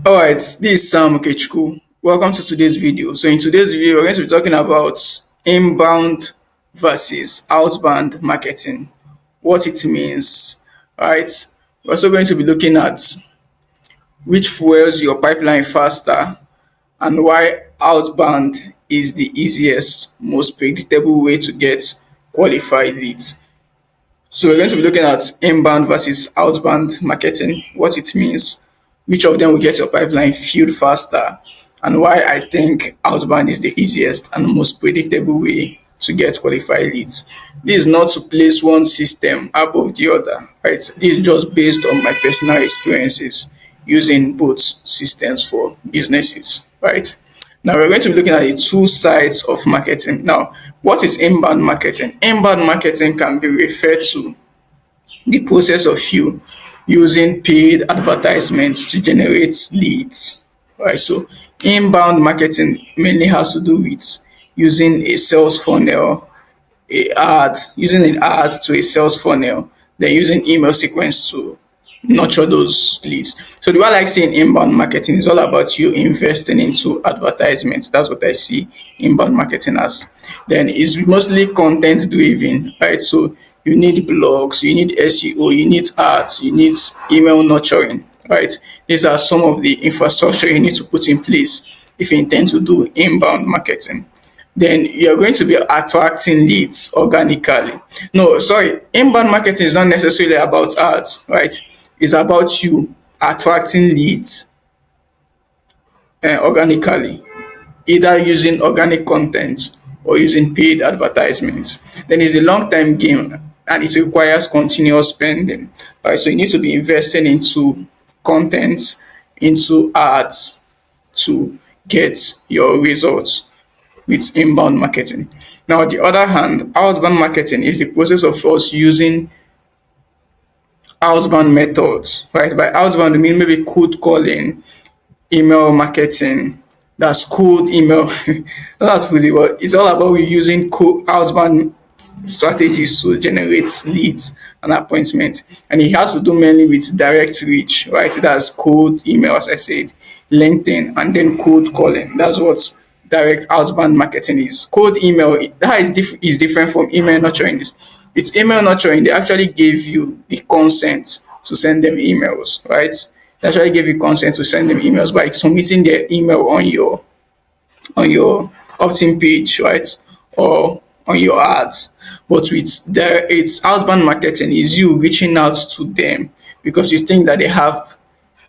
All right, this is Sam Okechukwu. Welcome to today's video. So in today's video, we're going to be talking about inbound versus outbound marketing, what it means, right? We're also going to be looking at which fuels your pipeline faster and why outbound is the easiest, most predictable way to get qualified leads. So we're going to be looking at inbound versus outbound marketing, what it means, which of them will get your pipeline filled faster, and why I think outbound is the easiest and most predictable way to get qualified leads. This is not to place one system above the other, right? This is just based on my personal experiences using both systems for businesses, right? Now we're going to be looking at the two sides of marketing. Now, what is inbound marketing? Inbound marketing can be referred to the process of you using paid advertisements to generate leads, right? So inbound marketing mainly has to do with using a sales funnel, using an ad to a sales funnel, then using email sequence to nurture those leads. So the way I like seeing inbound marketing is all about you investing into advertisements. That's what I see inbound marketing as. Then it's mostly content driven, right? So you need blogs, you need SEO, you need ads, you need email nurturing, right? These are some of the infrastructure you need to put in place if you intend to do inbound marketing. Then you're going to be attracting leads organically. No, sorry, inbound marketing is not necessarily about ads, right? It's about you attracting leads organically, either using organic content or using paid advertisements. Then it's a long time game and it requires continuous spending. Right? So you need to be investing into content, into ads to get your results with inbound marketing. Now, on the other hand, outbound marketing is the process of us using outbound methods, right? By outbound, I mean maybe cold calling, email marketing, that's cold email. That's pretty, but it's all about using outbound strategies to generate leads and appointments. And it has to do mainly with direct reach, right? That's cold email, as I said, LinkedIn, and then cold calling. That's what direct outbound marketing is. Cold email, that is different from email nurturing. It's email nurturing, they actually give you the consent to send them emails, right? They actually give you consent to send them emails by submitting their email on your opt-in page, right? Or on your ads. But with it's outbound marketing is you reaching out to them because you think that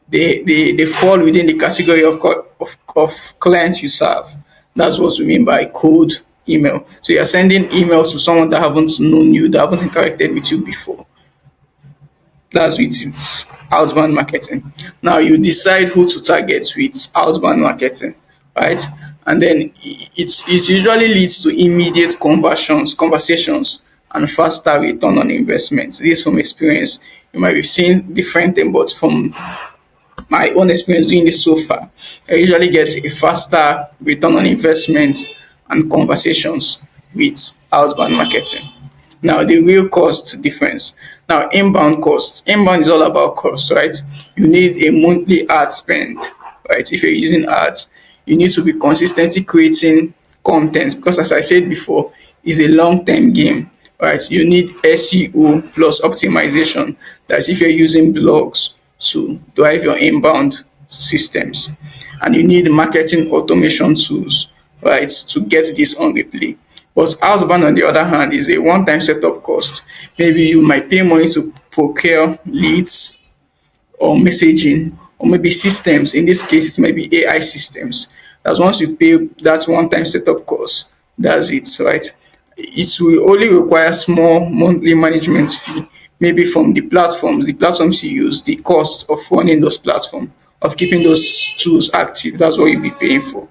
they fall within the category of clients you serve. That's what we mean by cold email. So you're sending emails to someone that haven't known you, that haven't interacted with you before. That's with outbound marketing. Now you decide who to target with outbound marketing, right? And then it usually leads to immediate conversations, and faster return on investment. This from experience. You might be seeing different things, but from my own experience doing this so far, I usually get a faster return on investment and conversations with outbound marketing. Now, the real cost difference. Now, inbound costs. Inbound is all about cost, right? You need a monthly ad spend, right? If you're using ads, you need to be consistently creating content because, as I said before, it's a long-term game, right? You need SEO plus optimization. That's if you're using blogs to drive your inbound systems. And you need marketing automation tools, right, to get this on replay. But outbound, on the other hand, is a one-time setup cost. Maybe you might pay money to procure leads or messaging, or maybe systems. In this case, it might be AI systems. That's once you pay that one-time setup cost, that's it, right? It will only require small monthly management fee, maybe from the platforms you use, the cost of running those platforms, of keeping those tools active. That's what you'll be paying for.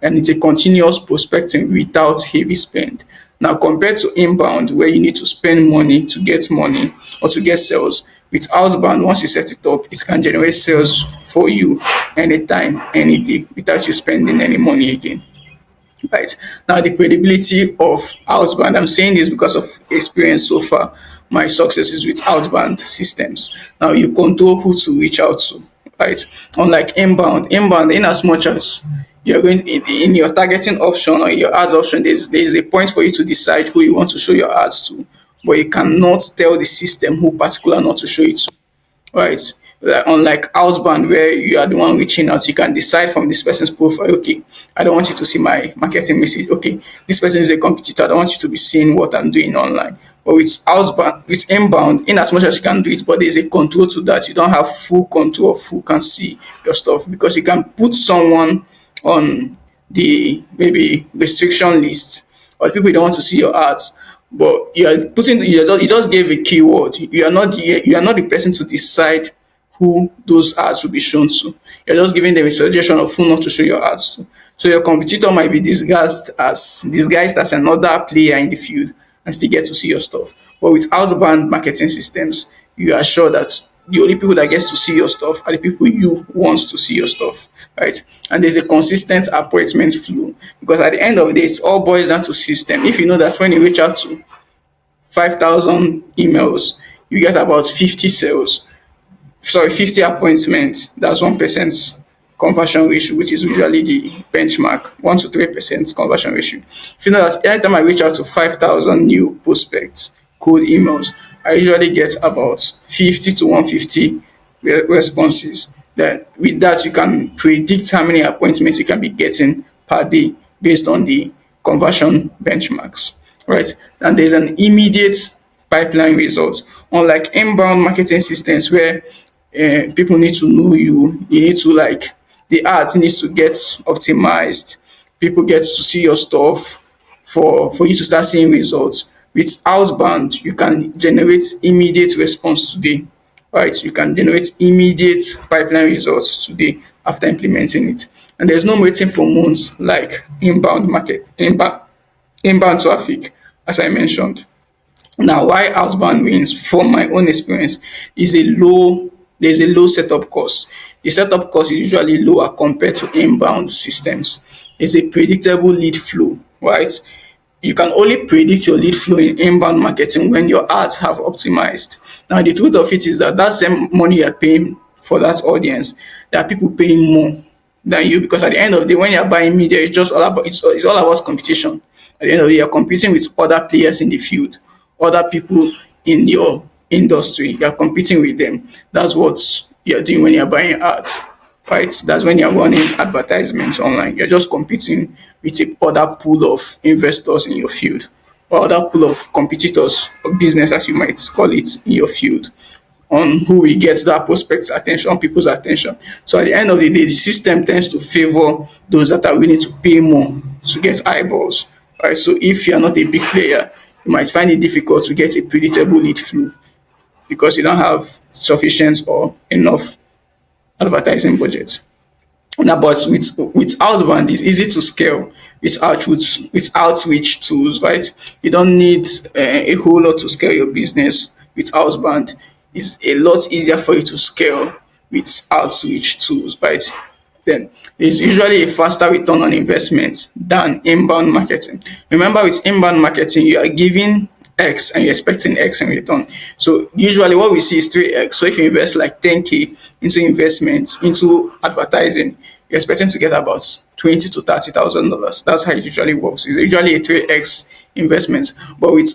And it's a continuous prospecting without heavy spend. Now, compared to inbound, where you need to spend money or to get sales, with outbound, once you set it up, it can generate sales for you anytime, any day, without you spending any money again. Right. Now, the credibility of outbound, I'm saying this because of experience so far. My success is with outbound systems. Now, you control who to reach out to, right? Unlike inbound, in as much as you're going in your targeting option or your ads option, there's a point for you to decide who you want to show your ads to, but you cannot tell the system who particular not to show it to, right? Like, unlike Outbound, where you are the one reaching out, you can decide from this person's profile, okay, I don't want you to see my marketing message. Okay, this person is a competitor. I don't want you to be seeing what I'm doing online. But with Outbound, with Inbound, in as much as you can do it, but there's a control to that. You don't have full control of who can see your stuff because you can put someone on the maybe restriction list or the people you don't want to see your ads, but you just gave a keyword. You are not the person to decide who those ads will be shown to. You're just giving them a suggestion of who not to show your ads to. So your competitor might be disguised as another player in the field and still get to see your stuff. But with outbound marketing systems, you are sure that the only people that gets to see your stuff are the people you want to see your stuff, right? And there's a consistent appointment flow because at the end of the day, it all boils down to system. If you know that when you reach out to 5,000 emails, you get about 50 sales, sorry, 50 appointments. That's 1% conversion ratio, which is usually the benchmark, 1 to 3% conversion ratio. If you know that anytime I reach out to 5,000 new prospects, cold emails, I usually get about 50 to 150 responses. That with that, you can predict how many appointments you can be getting per day based on the conversion benchmarks, right? And there's an immediate pipeline result. Unlike inbound marketing systems where people need to know you need to like the ads needs to get optimized, people get to see your stuff for you to start seeing results. With outbound, you can generate immediate response today, right? You can generate immediate pipeline results today after implementing it. And there's no waiting for months like inbound traffic, as I mentioned. Now, why outbound wins from my own experience is there's a low setup cost. The setup cost is usually lower compared to inbound systems. It's a predictable lead flow, right? You can only predict your lead flow in inbound marketing when your ads have optimized. Now, the truth of it is that that same money you're paying for that audience, there are people paying more than you because at the end of the day, when you're buying media, it's all about competition. At the end of the day, you're competing with other players in the field, other people in your industry. You're competing with them. That's what you're doing when you're buying ads, right? That's when you're running advertisements online. You're just competing with a other pool of investors in your field or other pool of competitors or business, as you might call it, in your field on who will get that prospect's attention, people's attention. So at the end of the day, the system tends to favor those that are willing to pay more to get eyeballs. Right. So if you're not a big player, you might find it difficult to get a predictable lead flow because you don't have sufficient or enough advertising budget. Now, but with outbound, it's easy to scale with outreach tools, right? You don't need a whole lot to scale your business with outbound. It's a lot easier for you to scale with outreach tools, right? Then there's usually a faster return on investment than inbound marketing. Remember, with inbound marketing, you are giving X and you're expecting X in return. So usually what we see is 3X. So if you invest like 10K into investments, into advertising, you're expecting to get about 20 to $30,000. That's how it usually works. It's usually a 3X investment. But with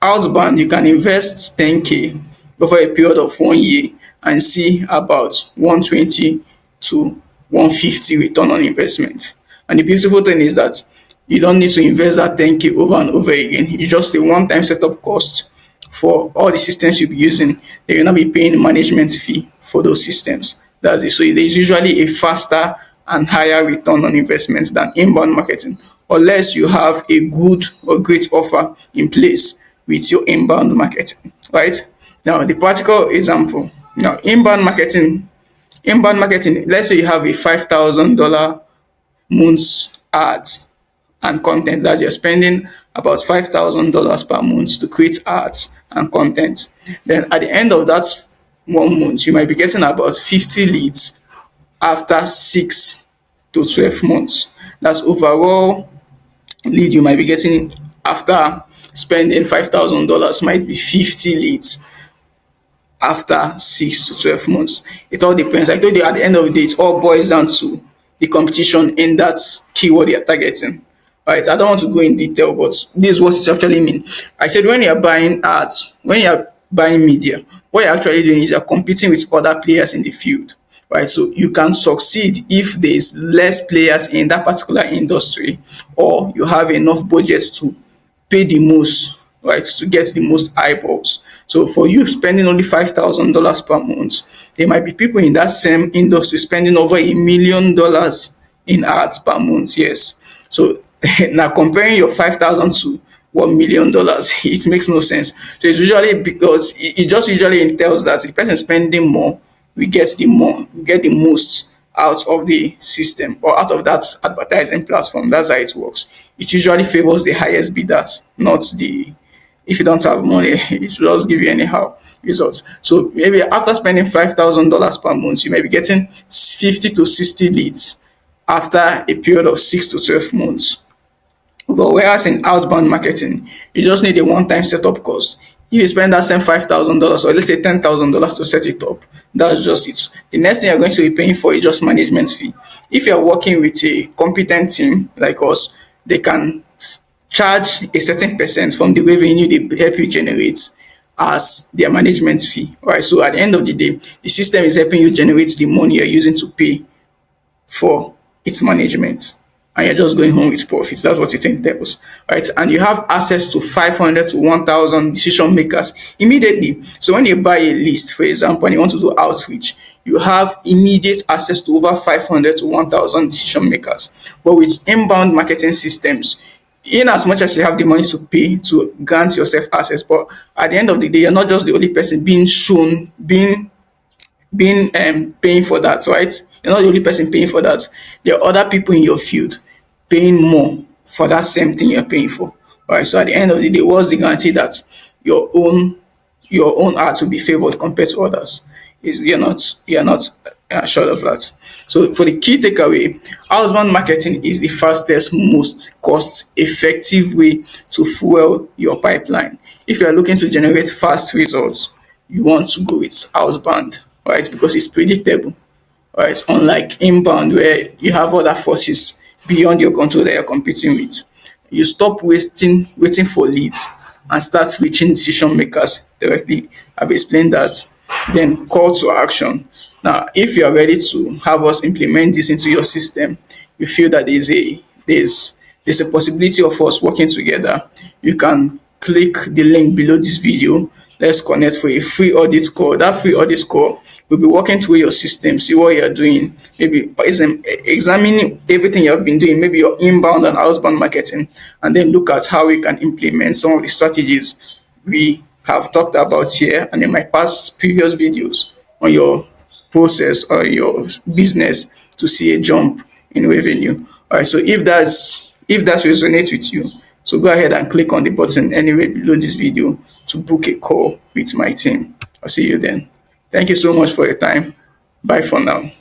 outbound, you can invest 10K over a period of 1 year and see about 120 to 150 return on investment. And the beautiful thing is that you don't need to invest that 10K over and over again. It's just a one-time setup cost for all the systems you'll be using. They will not be paying management fee for those systems. That's it. So there's usually a faster and higher return on investment than inbound marketing, unless you have a good or great offer in place with your inbound marketing, right? Now, the practical example. Now, inbound marketing, let's say you have a $5,000 month's ads and content that you're spending about $5,000 per month to create ads and content. Then at the end of that 1 month, you might be getting about 50 leads after 6 to 12 months. That's overall lead you might be getting after spending $5,000 might be 50 leads after 6 to 12 months. It all depends. I told you at the end of the day, it all boils down to the competition in that keyword you're targeting. Right? I don't want to go in detail, but this is what it actually means. I said when you're buying ads, when you're buying media, what you're actually doing is you're competing with other players in the field. Right? So you can succeed if there's less players in that particular industry, or you have enough budget to pay the most, right, to get the most eyeballs. So for you spending only $5,000 per month, there might be people in that same industry spending over $1 million in ads per month. Yes. So now comparing your 5,000 to $1 million, it makes no sense. So it's usually because it just usually entails that the person spending more, we get the most out of the system or out of that advertising platform. That's how it works. It usually favors the highest bidders, not the, if you don't have money, it will just give you anyhow results. So maybe after spending $5,000 per month, you may be getting 50 to 60 leads after a period of 6 to 12 months. But whereas in outbound marketing, you just need a one-time setup cost. If you spend that same $5,000 or let's say $10,000 to set it up, that's just it. The next thing you're going to be paying for is just management fee. If you're working with a competent team like us, they can charge a certain percent from the revenue they help you generate as their management fee. Right. So at the end of the day, the system is helping you generate the money you're using to pay for its management, and you're just going home with profit. That's what it entails, right? And you have access to 500 to 1,000 decision makers immediately. So when you buy a list, for example, and you want to do outreach, you have immediate access to over 500 to 1,000 decision makers. But with inbound marketing systems, in as much as you have the money to pay to grant yourself access, but at the end of the day, you're not just the only person being shown, being paying for that, right? You're not the only person paying for that. There are other people in your field paying more for that same thing you're paying for. Right. So at the end of the day, what's the guarantee that your own your own ads will be favored compared to others? Is you're not sure of that. So for the key takeaway, outbound marketing is the fastest, most cost-effective way to fuel your pipeline. If you are looking to generate fast results, you want to go with outbound, right? Because it's predictable, right? Unlike inbound, where you have other forces beyond your control that you're competing with. You stop waiting for leads and start reaching decision makers directly. I've explained that. Then call to action. Now, if you are ready to have us implement this into your system, you feel that there's a possibility of us working together, you can click the link below this video. Let's connect for a free audit call. That free audit call will be working through your system, see what you're doing, maybe examining everything you have been doing, maybe your inbound and outbound marketing, and then look at how we can implement some of the strategies we have talked about here and in my past previous videos on your process or your business to see a jump in revenue. All right, so if that resonates with you, so go ahead and click on the button anywhere below this video to book a call with my team. I'll see you then. Thank you so much for your time. Bye for now.